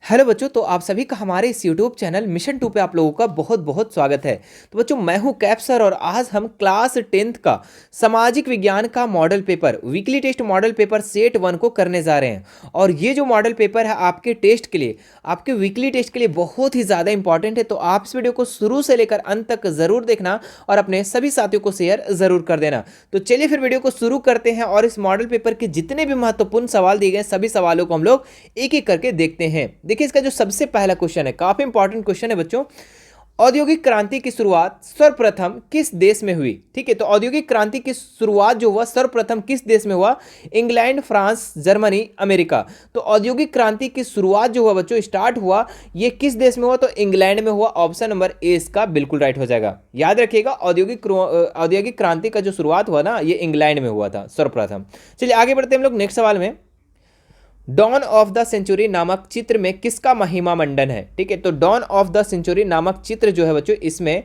Hello बच्चों, तो आप सभी का हमारे इस यूट्यूब चैनल मिशन 2 पे आप लोगों का बहुत बहुत स्वागत है। तो बच्चों, मैं हूं कैप सर और आज हम क्लास 10th का सामाजिक विज्ञान का model paper weekly test model paper set 1 को करने जा रहे हैं। और ये जो मॉडल पेपर है आपके टेस्ट के लिए, आपके वीकली टेस्ट के लिए बहुत ही ज़्यादा इंपॉर्टेंट है। तो आप इस वीडियो को शुरू से लेकर अंत तक ज़रूर देखना और अपने सभी साथियों को शेयर ज़रूर कर देना। तो चलिए फिर वीडियो को शुरू करते हैं और इस मॉडल पेपर के जितने भी महत्वपूर्ण सवाल दिए गए सभी सवालों को हम लोग एक एक करके देखते हैं। देखिए, इसका जो सबसे पहला क्वेश्चन है, काफी इंपॉर्टेंट क्वेश्चन है बच्चों। औद्योगिक क्रांति की शुरुआत सर्वप्रथम किस देश में हुई? ठीक है, तो औद्योगिक क्रांति की शुरुआत जो हुआ सर्वप्रथम किस देश में हुआ? England, France, Germany, America. तो औद्योगिक क्रांति की शुरुआत जो हुआ बच्चों, स्टार्ट हुआ, ये किस देश में हुआ? तो इंग्लैंड में हुआ। ऑप्शन नंबर ए इसका बिल्कुल राइट हो जाएगा। याद रखिएगा, औद्योगिक क्रांति का जो शुरुआत हुआ ना, ये इंग्लैंड में हुआ था सर्वप्रथम। चलिए आगे बढ़ते हैं हम लोग नेक्स्ट सवाल में। डॉन ऑफ द सेंचुरी नामक चित्र में किसका महिमा मंडन है? ठीक है, तो डॉन ऑफ द सेंचुरी नामक चित्र जो है बच्चों, इसमें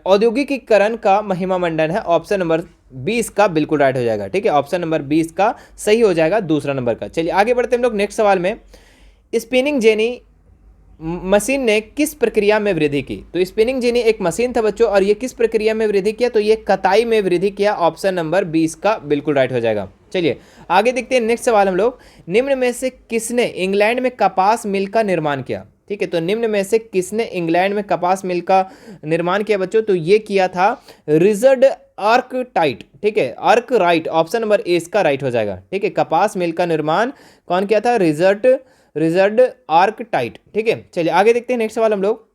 औद्योगिकीकरण का महिमा मंडन है। ऑप्शन नंबर 20 का बिल्कुल राइट हो जाएगा। ठीक है, ऑप्शन नंबर 20 का सही हो जाएगा दूसरा नंबर का। चलिए आगे बढ़ते हैं हम लोग नेक्स्ट सवाल में। स्पिनिंग जेनी मशीन ने किस प्रक्रिया में वृद्धि की? तो स्पिनिंग जेनी एक मशीन था बच्चों, और ये किस प्रक्रिया में वृद्धि किया? तो ये कताई में वृद्धि किया। ऑप्शन नंबर 20 का बिल्कुल राइट हो जाएगा। चलिए आगे देखते हैं नेक्स्ट सवाल हम लोग। निम्न में से किसने इंग्लैंड में कपास मिल का निर्माण किया? ठीक है, तो निम्न में से किसने इंग्लैंड में कपास मिल का निर्माण किया बच्चों? तो ये किया था रिचर्ड आर्कराइट। ठीक है, आर्कराइट। ऑप्शन नंबर ए इसका राइट हो जाएगा। ठीक है, कपास मिल का निर्माण कौन किया था? Richard Arkwright. ठीक है, चलिए आगे देखते हैं नेक्स्ट सवाल हम लोग।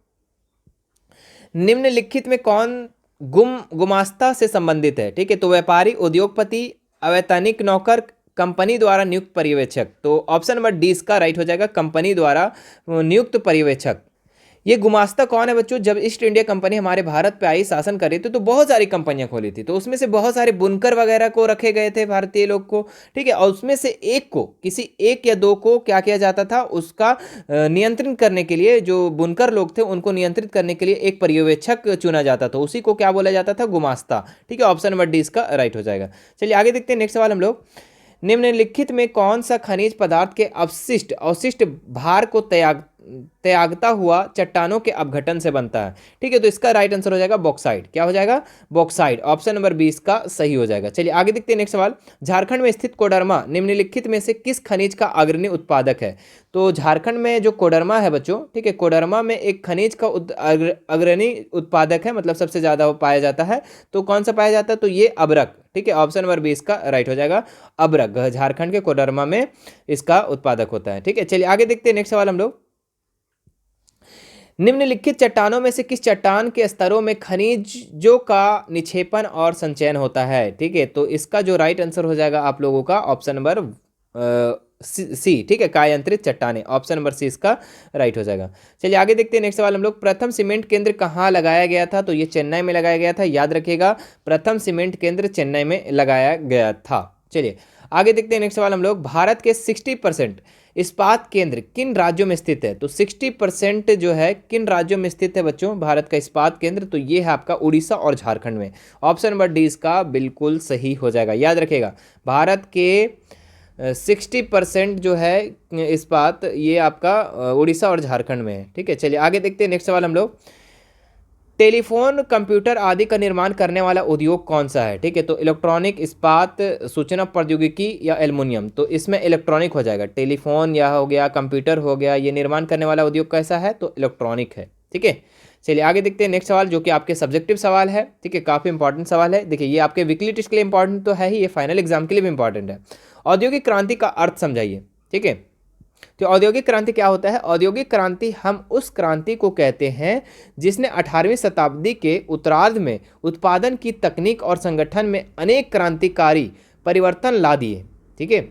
निम्नलिखित में कौन गुमास्ता से संबंधित है? ठीक है, तो व्यापारी, उद्योगपति, अवैतनिक नौकर, कंपनी द्वारा नियुक्त पर्यवेक्षक। तो ऑप्शन नंबर डी इसका राइट हो जाएगा, कंपनी द्वारा नियुक्त पर्यवेक्षक। ये गुमास्ता कौन है बच्चों? जब ईस्ट इंडिया कंपनी हमारे भारत पे आई, शासन कर रही थी, तो बहुत सारी कंपनियां खोली थी। तो उसमें से बहुत सारे बुनकर वगैरह को रखे गए थे भारतीय लोग को। ठीक है, और उसमें से एक को, किसी एक या दो को क्या किया जाता था? उसका नियंत्रण करने के लिए, जो बुनकर लोग थे उनको नियंत्रित करने के लिए एक पर्यवेक्षक चुना जाता था। उसी को क्या बोला जाता था? गुमास्ता। ठीक है, ऑप्शन नंबर डी इसका राइट हो जाएगा। चलिए आगे देखते हैं नेक्स्ट सवाल हम लोग। निम्नलिखित में कौन सा खनिज पदार्थ के अवशिष्ट भार को त्यागता हुआ चट्टानों के अपघटन से बनता है? ठीक है, तो इसका राइट आंसर हो जाएगा बॉक्साइट। क्या हो जाएगा? बॉक्साइट। ऑप्शन नंबर 20 का सही हो जाएगा। चलिए आगे देखते हैं नेक्स्ट सवाल। झारखंड में स्थित कोडरमा निम्नलिखित में से किस खनिज का अग्रणी उत्पादक है? तो झारखंड में जो कोडरमा है बच्चों, ठीक है, कोडरमा में एक खनिज का अग्रणी उत्पादक है, मतलब सबसे ज्यादा वो पाया जाता है। तो कौन सा पाया जाता है? तो ये अबरक। ठीक है, ऑप्शन नंबर 20 का राइट हो जाएगा, अबरक। झारखंड के कोडरमा में इसका उत्पादक होता है। ठीक है, चलिए आगे देखते हैं नेक्स्ट सवाल हम लोग। निम्नलिखित चट्टानों में से किस चट्टान के स्तरों में खनिजों का निक्षेपण और संचयन होता है? ठीक है, तो इसका जो राइट आंसर हो जाएगा आप लोगों का ऑप्शन नंबर सी। ठीक है, कायांतरित चट्टानें। ऑप्शन नंबर सी इसका राइट हो जाएगा। चलिए आगे देखते हैं नेक्स्ट सवाल हम लोग। प्रथम सीमेंट केंद्र कहाँ लगाया गया था? तो ये चेन्नई में लगाया गया था। याद रखिएगा, प्रथम सीमेंट केंद्र चेन्नई में लगाया गया था। चलिए आगे देखते हैं नेक्स्ट सवाल हम लोग। भारत के 60% इस्पात केंद्र किन राज्यों में स्थित है? तो 60% जो है किन राज्यों में स्थित है बच्चों भारत का इस्पात केंद्र? तो ये है आपका उड़ीसा और झारखंड में। ऑप्शन नंबर डी इसका बिल्कुल सही हो जाएगा। याद रखिएगा, भारत के 60% जो है इस्पात, ये आपका उड़ीसा और झारखंड में है। ठीक है, चलिए आगे देखते हैं नेक्स्ट सवाल हम लोग। टेलीफोन, कंप्यूटर आदि का निर्माण करने वाला उद्योग कौन सा है? ठीक है, तो इलेक्ट्रॉनिक, इस्पात, सूचना प्रौद्योगिकी या एल्युमिनियम। तो इसमें इलेक्ट्रॉनिक हो जाएगा। टेलीफोन या हो गया, कंप्यूटर हो गया, ये निर्माण करने वाला उद्योग कैसा है? तो इलेक्ट्रॉनिक है। ठीक है, चलिए आगे देखते हैं नेक्स्ट सवाल, जो कि आपके सब्जेक्टिव सवाल है। ठीक है, काफ़ी इंपॉर्टेंट सवाल है। देखिए, ये आपके वीकली टेस्ट के लिए इंपॉर्टेंट तो है ही, ये फाइनल एग्जाम के लिए भी इंपॉर्टेंट है। औद्योगिक क्रांति का अर्थ समझाइए। ठीक है, तो औद्योगिक क्रांति क्या होता है? औद्योगिक क्रांति हम उस क्रांति को कहते हैं जिसने 18वीं शताब्दी के उत्तरार्ध में उत्पादन की तकनीक और संगठन में अनेक क्रांतिकारी परिवर्तन ला दिए। ठीक है,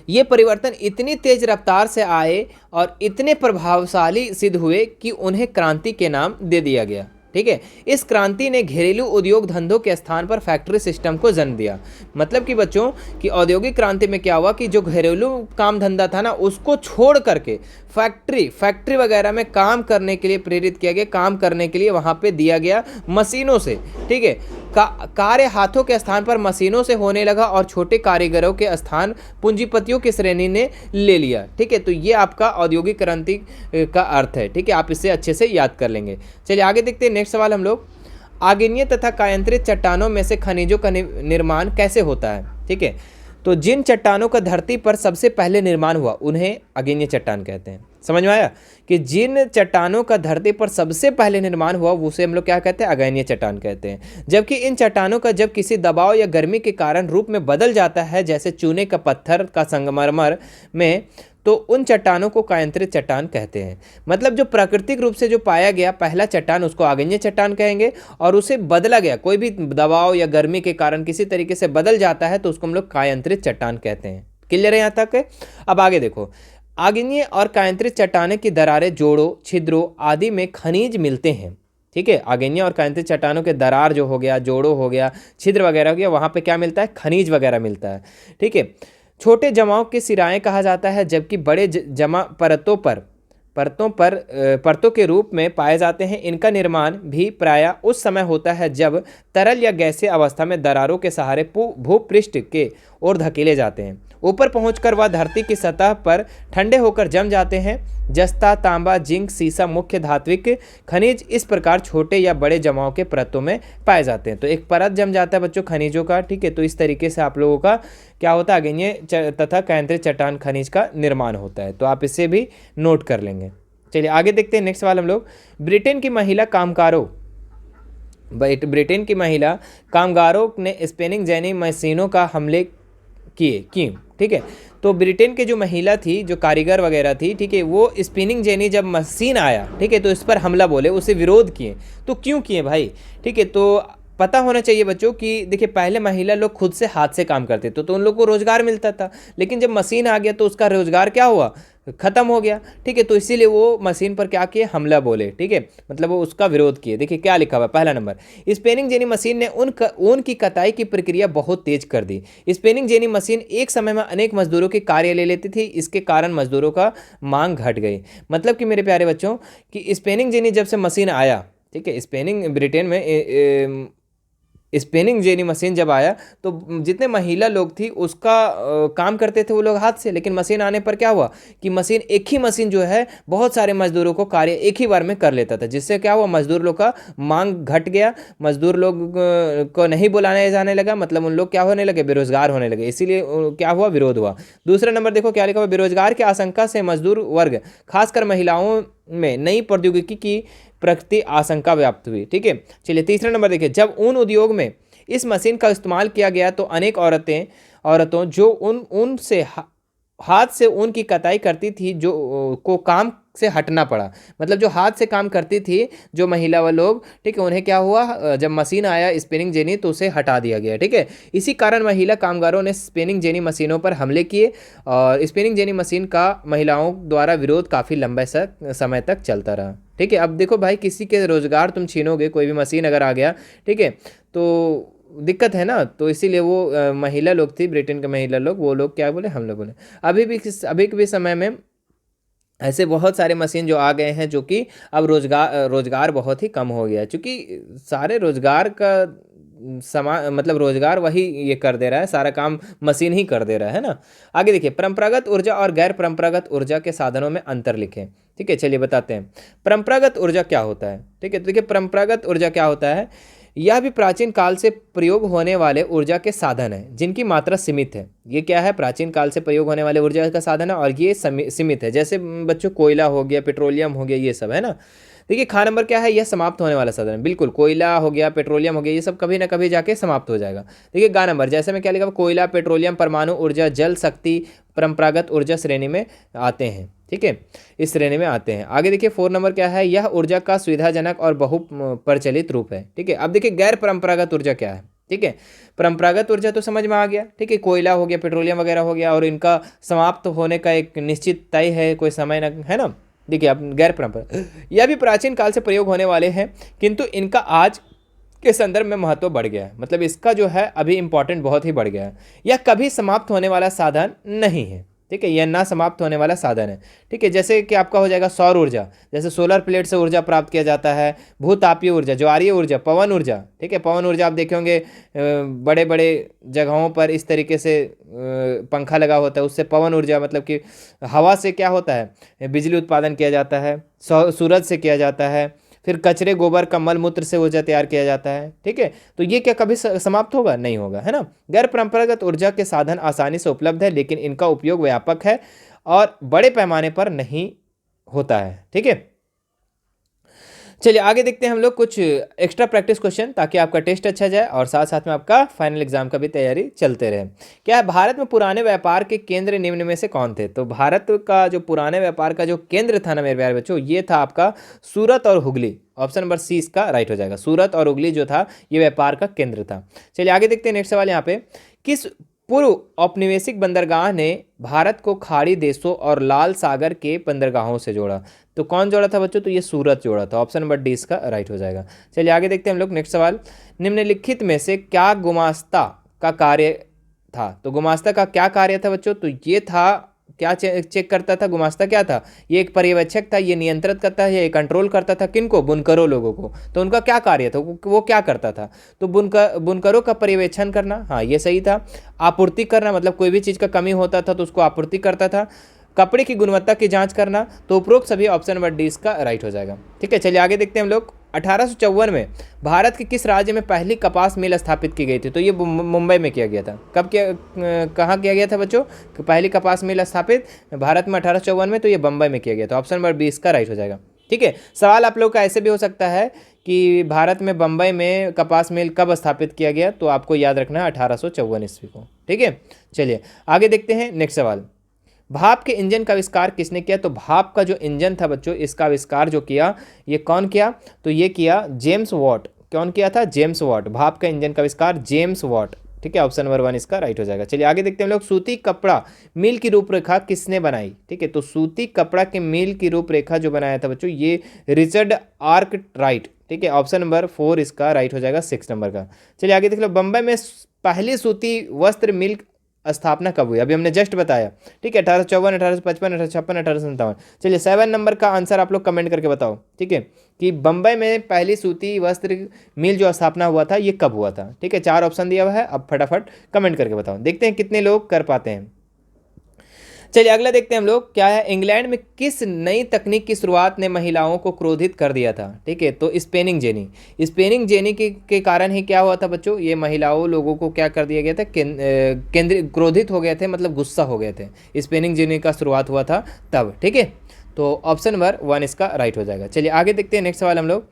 ये परिवर्तन इतनी तेज रफ्तार से आए और इतने प्रभावशाली सिद्ध हुए कि उन्हें क्रांति के नाम दे दिया गया। ठीक है, इस क्रांति ने घरेलू उद्योग धंधों के स्थान पर फैक्ट्री सिस्टम को जन्म दिया। मतलब कि बच्चों कि औद्योगिक क्रांति में क्या हुआ कि जो घरेलू काम धंधा था ना, उसको छोड़ करके फैक्ट्री वगैरह में काम करने के लिए प्रेरित किया गया, काम करने के लिए वहाँ पे दिया गया मशीनों से। ठीक है, कार्य हाथों के स्थान पर मशीनों से होने लगा और छोटे कारीगरों के स्थान पूंजीपतियों की श्रेणी ने ले लिया। ठीक है, तो ये आपका औद्योगिक क्रांति का अर्थ है। ठीक है, आप इसे अच्छे से याद कर लेंगे। चलिए आगे देखते हैं। नेक्स्ट सवाल हम लोग, आग्नेय तथा कायांतरित चट्टानों में से खनिजों का निर्माण कैसे होता है। ठीक है, तो जिन चट्टानों का धरती पर सबसे पहले निर्माण हुआ उन्हें आग्नेय चट्टान कहते हैं। समझ में आया कि जिन चट्टानों का धरती पर सबसे पहले निर्माण हुआ उसे हम लोग क्या कहते हैं, आग्नेय चट्टान कहते हैं। जबकि इन चट्टानों का जब किसी दबाव या गर्मी के कारण रूप में बदल जाता है, जैसे चूने का पत्थर का संगमरमर में, तो उन चट्टानों को कायांतरित चट्टान कहते हैं। मतलब जो प्राकृतिक रूप से जो पाया गया पहला चट्टान उसको आग्नेय चट्टान कहेंगे, और उसे बदला गया कोई भी दबाव या गर्मी के कारण किसी तरीके से बदल जाता है तो उसको हम लोग कायांतरित चट्टान कहते हैं। क्लियर है यहाँ तक? अब आगे देखो, आग्नेय और कायांतरित चट्टानों की दरारें, जोड़ों, छिद्रों आदि में खनिज मिलते हैं। ठीक है, आग्नेय और कायांतरित चट्टानों के दरार जो हो गया, जोड़ों हो गया, छिद्र वगैरह हो गया, वहाँ पे क्या मिलता है, खनिज वगैरह मिलता है। ठीक है, छोटे जमाओं के सिराएं कहा जाता है, जबकि बड़े जमा परतों के रूप में पाए जाते हैं। इनका निर्माण भी प्रायः उस समय होता है जब तरल या गैसीय अवस्था में दरारों के सहारे भूपृष्ठ के ओर धकेले जाते हैं। ऊपर पहुंचकर वह धरती की सतह पर ठंडे होकर जम जाते हैं। जस्ता, तांबा, जिंक, सीसा मुख्य धात्विक खनिज इस प्रकार छोटे या बड़े जमाओं के परतों में पाए जाते हैं। तो एक परत जम जाता है बच्चों खनिजों का। ठीक है, तो इस तरीके से आप लोगों का क्या होता है, आग्नेय तथा कायांतरित चट्टान खनिज का निर्माण होता है। तो आप इसे भी नोट कर लेंगे। चलिए आगे देखते हैं। नेक्स्ट सवाल हम लोग, ब्रिटेन की महिला कामगारों ने स्पिनिंग जेनी मशीनों का हमले किए। ठीक है, तो ब्रिटेन के जो महिला थी, जो कारीगर वगैरह थी, ठीक है, वो स्पिनिंग जेनी जब मशीन आया, ठीक है, तो इस पर हमला बोले, उसे विरोध किए। तो क्यों किए भाई? ठीक है, तो पता होना चाहिए बच्चों कि देखिए पहले महिला लोग खुद से हाथ से काम करते तो उन लोग को रोजगार मिलता था, लेकिन जब मशीन आ गया तो उसका रोजगार क्या हुआ, खत्म हो गया। ठीक है, तो इसीलिए वो मशीन पर क्या किए, हमला बोले। ठीक है, मतलब वो उसका विरोध किए। देखिए क्या लिखा हुआ है, पहला नंबर, स्पिनिंग जेनी मशीन ने ऊन की कताई की प्रक्रिया बहुत तेज कर दी। स्पिनिंग जेनी मशीन एक समय में अनेक मजदूरों के कार्य ले लेती थी, इसके कारण मजदूरों का मांग घट गई। मतलब कि मेरे प्यारे बच्चों कि स्पिनिंग जेनी जब से मशीन आया, ठीक है, ब्रिटेन में स्पिनिंग जेनी मशीन जब आया तो जितने महिला लोग थी उसका काम करते थे वो लोग हाथ से, लेकिन मशीन आने पर क्या हुआ कि एक ही मशीन जो है बहुत सारे मजदूरों को कार्य एक ही बार में कर लेता था, जिससे क्या हुआ, मजदूर लोग का मांग घट गया, मजदूर लोग को नहीं बुलाने जाने लगा, मतलब उन लोग क्या होने लगे, बेरोजगार होने लगे, इसीलिए क्या हुआ, विरोध हुआ। दूसरा नंबर देखो क्या लिखा हुआ, बेरोजगार की आशंका से मजदूर वर्ग खासकर महिलाओं में नई प्रौद्योगिकी की प्रगति आशंका व्याप्त हुई। ठीक है, चलिए तीसरा नंबर देखिए, जब ऊन उद्योग में इस मशीन का इस्तेमाल किया गया तो अनेक औरतों जो ऊन से हाथ से ऊन की कताई करती थी को काम से हटना पड़ा। मतलब जो हाथ से काम करती थी जो महिला व लोग, ठीक है, उन्हें क्या हुआ, जब मशीन आया स्पिनिंग जेनी तो उसे हटा दिया गया। ठीक है, इसी कारण महिला कामगारों ने स्पिनिंग जेनी मशीनों पर हमले किए और स्पिनिंग जेनी मशीन का महिलाओं द्वारा विरोध काफ़ी लंबे समय तक चलता रहा। ठीक है, अब देखो भाई किसी के रोजगार तुम छीनोगे, कोई भी मशीन अगर आ गया, ठीक है, तो दिक्कत है ना, तो इसीलिए वो महिला लोग थी, ब्रिटेन के महिला लोग, वो लोग क्या बोले, हम लोग बोले। अभी के भी समय में ऐसे बहुत सारे मशीन जो आ गए हैं जो कि अब रोजगार बहुत ही कम हो गया, क्योंकि सारे रोजगार का मतलब रोजगार वही ये कर दे रहा है, सारा काम मशीन ही कर दे रहा है ना। आगे देखिए, परंपरागत ऊर्जा और गैर परंपरागत ऊर्जा के साधनों में अंतर लिखें। ठीक है, चलिए बताते हैं परंपरागत ऊर्जा क्या होता है। ठीक है, तो देखिए परंपरागत ऊर्जा क्या होता है, यह भी प्राचीन काल से प्रयोग होने वाले ऊर्जा के साधन है जिनकी मात्रा सीमित है। ये क्या है, प्राचीन काल से प्रयोग होने वाले ऊर्जा का साधन है और ये सीमित है। जैसे बच्चों कोयला हो गया, पेट्रोलियम हो गया, ये सब है ना। देखिए खा नंबर क्या है, यह समाप्त होने वाला साधन है। बिल्कुल, कोयला हो गया, पेट्रोलियम हो गया, ये सब कभी ना कभी जाके समाप्त हो जाएगा। देखिए गा नंबर, जैसे मैं क्या लिखा, कोयला, पेट्रोलियम, परमाणु ऊर्जा, जल शक्ति परंपरागत ऊर्जा श्रेणी में आते हैं। ठीक है, इस श्रेणी में आते हैं। आगे देखिए 4 नंबर क्या है, यह ऊर्जा का सुविधाजनक और बहु प्रचलित रूप है। ठीक है, अब देखिए गैर परंपरागत ऊर्जा क्या है। ठीक है, परंपरागत ऊर्जा तो समझ में आ गया, ठीक है, कोयला हो गया, पेट्रोलियम वगैरह हो गया और इनका समाप्त होने का एक निश्चित तय है, कोई समय न, है ना। देखिए अब गैर परंपरा, यह भी प्राचीन काल से प्रयोग होने वाले हैं, किंतु इनका आज के संदर्भ में महत्व बढ़ गया है। मतलब इसका जो है अभी इंपॉर्टेंट बहुत ही बढ़ गया है। यह कभी समाप्त होने वाला साधन नहीं है। ठीक है, यह ना समाप्त होने वाला साधन है। ठीक है, जैसे कि आपका हो जाएगा सौर ऊर्जा, जैसे सोलर प्लेट से ऊर्जा प्राप्त किया जाता है, भूतापीय ऊर्जा, ज्वारीय ऊर्जा, पवन ऊर्जा। ठीक है, पवन ऊर्जा आप देखे होंगे बड़े बड़े जगहों पर इस तरीके से पंखा लगा होता है, उससे पवन ऊर्जा मतलब कि हवा से क्या होता है, बिजली उत्पादन किया जाता है। सूरज से किया जाता है। फिर कचरे गोबर का मल मूत्र से ऊर्जा तैयार किया जाता है। ठीक है, तो ये क्या कभी समाप्त होगा? नहीं होगा, है ना। गैर परंपरागत ऊर्जा के साधन आसानी से उपलब्ध है, लेकिन इनका उपयोग व्यापक है और बड़े पैमाने पर नहीं होता है। ठीक है, चलिए आगे देखते हैं हम लोग कुछ एक्स्ट्रा प्रैक्टिस क्वेश्चन, ताकि आपका टेस्ट अच्छा जाए और साथ साथ में आपका फाइनल एग्जाम का भी तैयारी चलते रहे। क्या है, भारत में पुराने व्यापार के केंद्र निम्न में से कौन थे? तो भारत का जो पुराने व्यापार का जो केंद्र था ना मेरे प्यारे बच्चों, ये था आपका सूरत और हुगली। ऑप्शन नंबर सी इसका राइट हो जाएगा। सूरत और हुगली जो था ये व्यापार का केंद्र था। चलिए आगे देखते हैं नेक्स्ट सवाल यहाँ पे, किस पूर्व औपनिवेशिक बंदरगाह ने भारत को खाड़ी देशों और लाल सागर के बंदरगाहों से जोड़ा? तो कौन जोड़ा था बच्चों? तो ये सूरत जोड़ा था। ऑप्शन नंबर डी इसका राइट हो जाएगा। चलिए आगे देखते हैं हम लोग नेक्स्ट सवाल, निम्नलिखित में से क्या गुमास्ता का कार्य था? तो गुमास्ता का क्या कार्य था बच्चों? तो ये था क्या चेक करता था? गुमास्ता क्या था? ये एक पर्यवेक्षक था, ये नियंत्रित करता है, ये कंट्रोल करता था किनको? बुनकरों लोगों को। तो उनका क्या कार्य था, वो क्या करता था? तो बुनकरों का पर्यवेक्षण करना, हाँ ये सही था। आपूर्ति करना, मतलब कोई भी चीज़ का कमी होता था तो उसको आपूर्ति करता था। कपड़े की गुणवत्ता की जांच करना। तो उपरोक्त सभी ऑप्शन नंबर डी इसका राइट हो जाएगा। ठीक है, चलिए आगे देखते हैं हम लोग, 1854 में भारत के किस राज्य में पहली कपास मिल स्थापित की गई थी? तो ये मुंबई में किया गया था। कब कहाँ किया गया था बच्चों? पहली कपास मिल स्थापित भारत में 1854 में, तो ये बम्बई में किया गया था। ऑप्शन नंबर बी इसका राइट हो जाएगा। ठीक है, सवाल आप लोग का ऐसे भी हो सकता है कि भारत में बम्बई में कपास मिल कब स्थापित किया गया, तो आपको याद रखना है 1854 ईस्वी को। ठीक है, चलिए आगे देखते हैं नेक्स्ट सवाल, भाप के इंजन का आविष्कार किसने किया? तो भाप का जो इंजन था बच्चों, इसका आविष्कार जो किया, ये कौन किया? तो ये किया जेम्स वॉट। कौन किया था? James Watt. भाप का इंजन का आविष्कार जेम्स वॉट। ठीक है, ऑप्शन नंबर 1 इसका राइट हो जाएगा। चलिए आगे देखते हैं हम लोग, सूती कपड़ा मिल की रूपरेखा किसने बनाई? ठीक है, तो सूती कपड़ा के मिल की रूपरेखा जो बनाया था बच्चों, ये रिचर्ड आर्कराइट। ठीक है, ऑप्शन नंबर 4 इसका राइट हो जाएगा, 6 नंबर का। चलिए आगे देख लो, बम्बई में पहली सूती वस्त्र मिल स्थापना कब हुई? अभी हमने जस्ट बताया। ठीक है, 1854, 1855, 1856, 1857। चलिए 7 नंबर का आंसर आप लोग कमेंट करके बताओ। ठीक है, कि बम्बई में पहली सूती वस्त्र मिल जो स्थापना हुआ था ये कब हुआ था? ठीक है, 4 ऑप्शन दिया हुआ है, अब फटाफट कमेंट करके बताओ, देखते हैं कितने लोग कर पाते हैं। चलिए अगला देखते हैं हम लोग, क्या है, इंग्लैंड में किस नई तकनीक की शुरुआत ने महिलाओं को क्रोधित कर दिया था? ठीक है, तो स्पेनिंग जेनी। स्पेनिंग जेनी के कारण ही क्या हुआ था बच्चों, ये महिलाओं लोगों को क्या कर दिया गया था, केंद्रित क्रोधित हो गए थे, मतलब गुस्सा हो गए थे। स्पेनिंग जेनी का शुरुआत हुआ था तब। ठीक है, तो ऑप्शन नंबर 1 इसका राइट हो जाएगा। चलिए आगे देखते हैं नेक्स्ट सवाल हम लोग,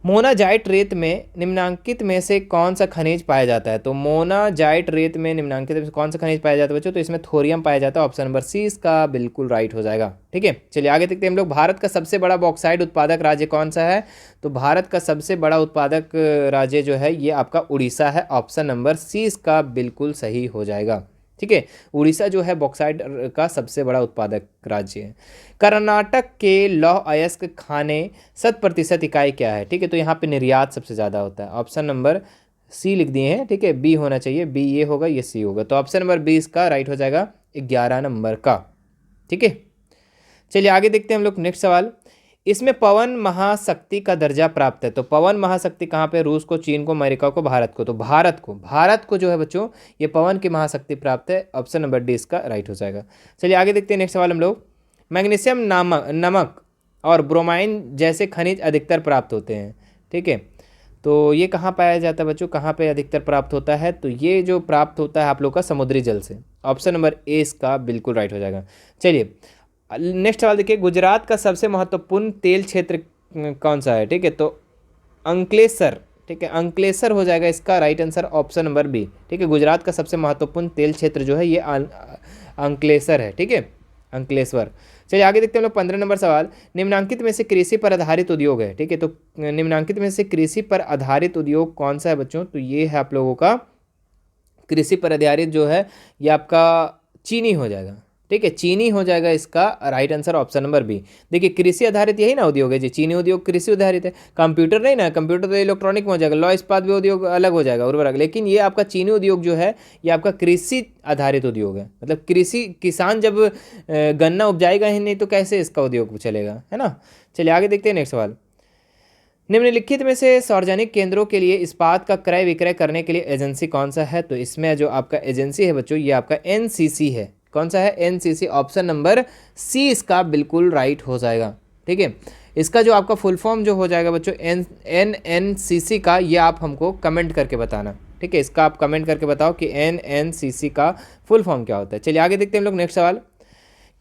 मोनाजाइट रेत में निम्नांकित में से कौन सा खनिज पाया जाता है? तो मोनाजाइट रेत में निम्नांकित में से कौन सा खनिज पाया जाता है बच्चों? तो इसमें थोरियम पाया जाता है। ऑप्शन नंबर सी इसका बिल्कुल राइट हो जाएगा। ठीक है, चलिए आगे देखते हैं हम लोग, भारत का सबसे बड़ा बॉक्साइट उत्पादक राज्य कौन सा है? तो भारत का सबसे बड़ा उत्पादक राज्य जो है ये आपका उड़ीसा है। ऑप्शन नंबर सी इसका बिल्कुल सही हो जाएगा। ठीक है, उड़ीसा जो है बॉक्साइट का सबसे बड़ा उत्पादक राज्य है। कर्नाटक के लौह अयस्क खाने 100% इकाई क्या है? ठीक है, तो यहाँ पे निर्यात सबसे ज़्यादा होता है। ऑप्शन नंबर सी लिख दिए हैं। ठीक है, बी होना चाहिए, बी ये होगा, ये सी होगा, तो ऑप्शन नंबर बी इसका राइट हो जाएगा 11 नंबर का। ठीक है, चलिए आगे देखते हैं हम लोग नेक्स्ट सवाल, इसमें पवन महाशक्ति का दर्जा प्राप्त है। तो पवन महाशक्ति कहाँ पे? रूस को, चीन को, अमेरिका को, भारत को। तो भारत को जो है बच्चों ये पवन की महाशक्ति प्राप्त है। ऑप्शन नंबर डी इसका राइट हो जाएगा। चलिए आगे देखते हैं नेक्स्ट सवाल हम लोग, मैग्नीशियम नमक और ब्रोमाइन जैसे खनिज अधिकतर प्राप्त होते हैं। ठीक है, तो ये कहाँ पाया जाता है बच्चों, कहाँ पे अधिकतर प्राप्त होता है? तो ये जो प्राप्त होता है आप लोग का समुद्री जल से। ऑप्शन नंबर ए इसका बिल्कुल राइट हो जाएगा। चलिए नेक्स्ट सवाल देखिए, गुजरात का सबसे महत्वपूर्ण तेल क्षेत्र कौन सा है? ठीक है, तो अंकलेश्वर। ठीक है, अंकलेश्वर हो जाएगा इसका right answer, option number B. ठीक है, गुजरात का सबसे महत्वपूर्ण तेल क्षेत्र जो है ये अंकलेश्वर है। ठीक है, अंकलेश्वर। चलिए आगे देखते हैं हम लोग 15 नंबर सवाल, निम्नांकित में से कृषि पर आधारित उद्योग है। ठीक है, तो निम्नांकित में से कृषि पर आधारित उद्योग कौन सा है बच्चों? तो ये है आप लोगों का कृषि पर आधारित जो है ये आपका चीनी हो जाएगा। ठीक है, चीनी हो जाएगा इसका right answer option number B. देखिए कृषि आधारित यही ना उद्योग है जी, चीनी उद्योग कृषि आधारित है। कंप्यूटर नहीं ना, कंप्यूटर तो इलेक्ट्रॉनिक में हो जाएगा, लौह इस्पात भी उद्योग अलग हो जाएगा उर्वरक, लेकिन ये आपका चीनी उद्योग जो है ये आपका कृषि आधारित उद्योग है। मतलब कृषि, किसान जब गन्ना उपजाएगा ही नहीं तो कैसे इसका उद्योग चलेगा, है ना। चलिए आगे देखते हैं नेक्स्ट सवाल। निम्नलिखित में से सार्वजनिक केंद्रों के लिए इस्पात का क्रय विक्रय करने के लिए एजेंसी कौन सा है? तो इसमें जो आपका एजेंसी है बच्चों ये आपका एनसीसी है। कौन सा है? एनसीसी। ऑप्शन नंबर सी इसका बिल्कुल राइट हो जाएगा। ठीक है, इसका जो आपका फुल फॉर्म जो हो जाएगा बच्चों एनसीसी का, ये आप हमको कमेंट करके बताना। ठीक है, इसका आप कमेंट करके बताओ कि एनसीसी का फुल फॉर्म क्या होता है। चलिए आगे देखते हैं हम लोग नेक्स्ट सवाल।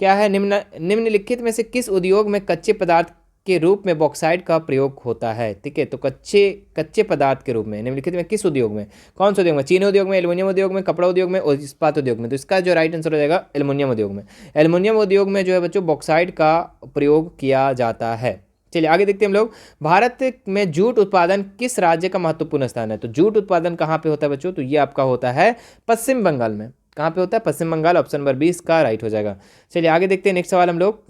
क्या है? निम्नलिखित में से किस उद्योग में कच्चे पदार्थ के रूप में बॉक्साइट का प्रयोग होता है? ठीक है, तो कच्चे पदार्थ के रूप में निम्नलिखित में किस उद्योग में, कौन से उद्योग में? चीनी उद्योग में, एल्युमिनियम उद्योग में, कपड़ा उद्योग में और इस्पात उद्योग में। तो इसका जो राइट आंसर हो जाएगा एल्युमिनियम उद्योग में। एल्युमिनियम उद्योग में जो है बच्चों बॉक्साइट का प्रयोग किया जाता है। चलिए आगे देखते हैं हम लोग। भारत में जूट उत्पादन किस राज्य का महत्वपूर्ण स्थान है? तो जूट उत्पादन कहाँ पे होता है बच्चों? तो ये आपका होता है पश्चिम बंगाल में। कहाँ पे होता है? पश्चिम बंगाल। ऑप्शन नंबर 20 का राइट हो जाएगा। चलिए आगे देखते हैं नेक्स्ट सवाल हम लोग।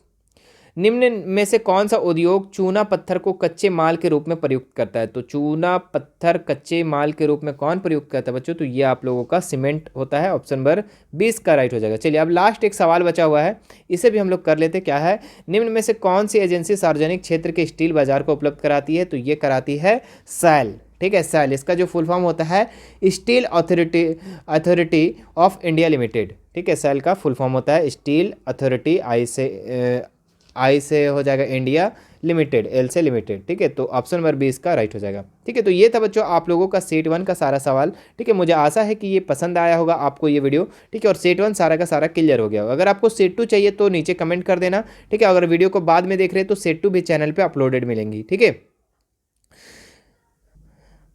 निम्न में से कौन सा उद्योग चूना पत्थर को कच्चे माल के रूप में प्रयुक्त करता है? तो चूना पत्थर कच्चे माल के रूप में कौन प्रयुक्त करता है बच्चों? तो ये आप लोगों का सीमेंट होता है। ऑप्शन नंबर 20 का राइट हो जाएगा। चलिए अब लास्ट एक सवाल बचा हुआ है, इसे भी हम लोग कर लेते। क्या है? निम्न में से कौन सी एजेंसी सार्वजनिक क्षेत्र के स्टील बाजार को उपलब्ध कराती है? तो ये कराती है सैल। ठीक है, सैल। इसका जो फुल फॉर्म होता है steel authority of India limited. ठीक है, सैल का फुल फॉर्म होता है स्टील अथॉरिटी, आई से हो जाएगा इंडिया, लिमिटेड एल से लिमिटेड। ठीक है, तो ऑप्शन नंबर 20 का राइट हो जाएगा। ठीक है, तो ये था बच्चों आप लोगों का सेट 1 का सारा सवाल। ठीक है, मुझे आशा है कि ये पसंद आया होगा आपको ये वीडियो। ठीक है, और सेट 1 सारा का सारा क्लियर हो गया होगा। अगर आपको सेट 2 चाहिए तो नीचे कमेंट कर देना। ठीक है, अगर वीडियो को बाद में देख रहे हैं तो सेट 2 भी चैनल पर अपलोडेड मिलेंगी। ठीक है,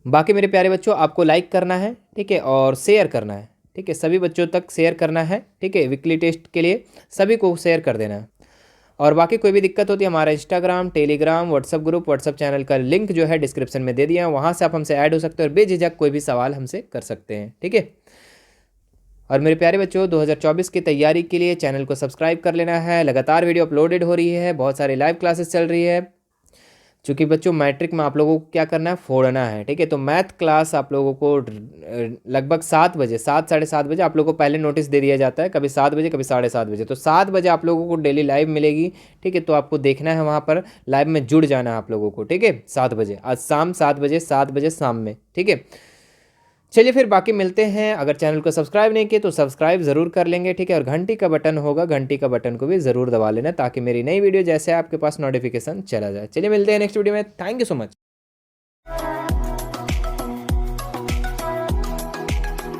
बाकी मेरे प्यारे बच्चों आपको लाइक करना है, ठीक है, और शेयर करना है। ठीक है, सभी बच्चों तक शेयर करना है। ठीक है, वीकली टेस्ट के लिए सभी को शेयर कर देना है। और बाकी कोई भी दिक्कत होती है हमारा Instagram, Telegram, WhatsApp group, WhatsApp channel का लिंक जो है डिस्क्रिप्शन में दे दिया है, वहाँ से आप हमसे ऐड हो सकते हैं और बेझिझक कोई भी सवाल हमसे कर सकते हैं। ठीक है, और मेरे प्यारे बच्चों 2024 की तैयारी के लिए चैनल को सब्सक्राइब कर लेना है। लगातार वीडियो अपलोडेड हो रही है, बहुत सारी लाइव क्लासेस चल रही है। चूँकि बच्चों मैट्रिक में आप लोगों को क्या करना है, फोड़ना है। ठीक है, तो मैथ क्लास आप लोगों को लगभग 7 बजे, 7 साढ़े 7 बजे आप लोगों को पहले नोटिस दे दिया जाता है, कभी 7 बजे कभी 7:30 बजे। तो 7 बजे आप लोगों को डेली लाइव मिलेगी। ठीक है, तो आपको देखना है, वहाँ पर लाइव में जुड़ जाना है आप लोगों को। ठीक है, 7 बजे आज शाम 7 बजे, 7 बजे शाम में। ठीक है, चलिए फिर बाकी मिलते हैं। अगर चैनल को सब्सक्राइब नहीं किए तो सब्सक्राइब ज़रूर कर लेंगे। ठीक है, और घंटी का बटन होगा, घंटी का बटन को भी ज़रूर दबा लेना ताकि मेरी नई वीडियो जैसे आपके पास नोटिफिकेशन चला जाए। चलिए मिलते हैं नेक्स्ट वीडियो में। Thank you so much.